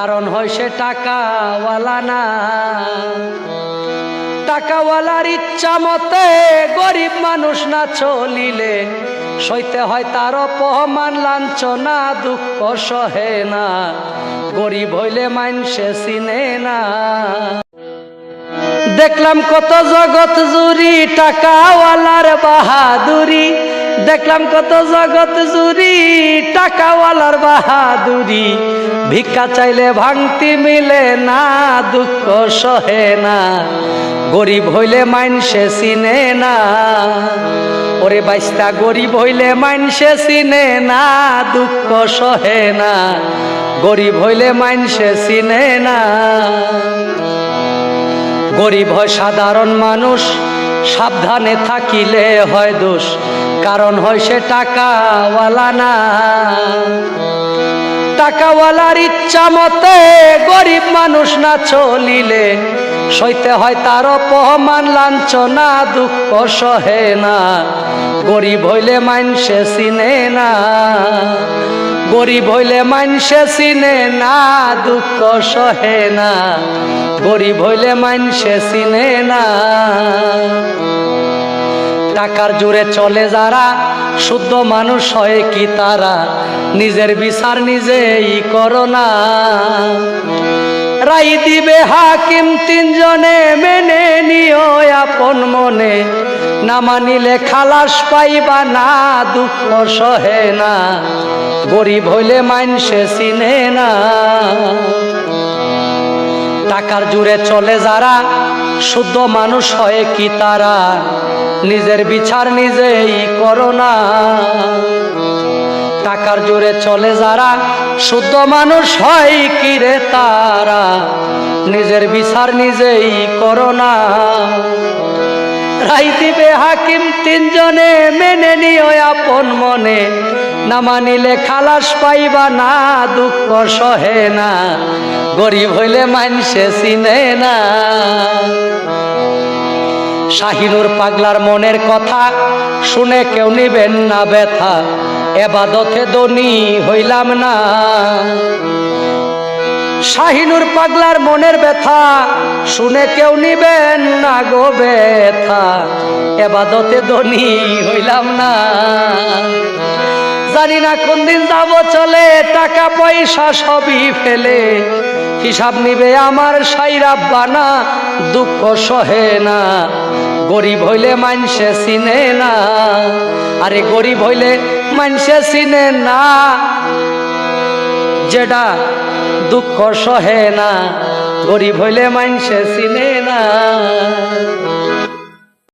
কারণ হয় সে টাকাওয়ালা না। টাকাওয়ালার ইচ্ছা মতে গরিব মানুষ না চলিলে সইতে হয় তার অপমান লাঞ্ছনা, দুঃখ সহে না, গরিব হইলে মানসে চিনে না। দেখলাম কত জগৎ জুড়ি টাকাওয়ালার বাহাদুরি, দেখলাম কত জগৎ জুড়ি টাকাওয়ালার বাহাদুরি, ভিক্ষা চাইলে ভাঙতি মিলে না, দুঃখ সহে না, গরিব হইলে মানসে চিনে না। ওরে বাইস্তা গরিব হইলে মানসে চিনে না, দুঃখ সহে না, গরিব হইলে মানসে চিনে না। গরিব হয় সাধারণ মানুষ, সাবধানে থাকিলে হয় দোষ, কারণ হয় সে টাকাওয়ালা না। টাকাওয়ালার ইচ্ছা মতে গরিব মানুষ না চলিলে সইতে হয় তার অপমান লাঞ্ছনা, দুঃখ সহে না, গরিব হইলে মানসে চিনে না। গরিব হইলে মানসে চিনে না, দুঃখ সহে না, গরিব হইলে মানসে চিনে না। টাকার জোরে চলে যারা শুদ্ধ মানুষ হয় কি তারা, নিজের বিচার নিজেই করো না। রাই দিবে হাকিম তিনজনে, মেনে নিও আপন মনে, না মানিলে খালাস পাইবা না, দুঃখ সহে না, গরিব হইলে মানসে চিনে না। টাকার জোরে চলে যারা শুদ্ধ মানুষ হয় কি তারা, নিজের বিচার নিজেই করো না। টাকার জোরে চলে যারা শুদ্ধ মানুষ হয় কি রে তারা, নিজের বিচার নিজেই করো না। রাই দিবে হাকিম তিনজনে, মেনে নিও আপন মনে, না মানিলে খালাস পাইবা না, দুঃখ সহে না, গরিব হইলে মানসে চিনে না। শাহিনুর পাগলার মনের কথা শুনে কেউ নিবেন না ব্যথা, এবাদতে ধনী হইলাম না। শাহিনুর পাগলার মনের ব্যথা শুনে কেউ নিবেন না গো ব্যথা, এবাদতে ধনী হইলাম না। জানি না কোন দিন যাব চলে, টাকা পয়সা সবই ফেলে, হিসাব নিবে আমার সাইরাব্বানা, দুঃখ সহে না, গরিব হইলে মানসে চিনে না। আরে গরিব হইলে মানসে চিনে না, যেটা দুঃখ সহে না, গরিব হইলে মানসে চিনে না।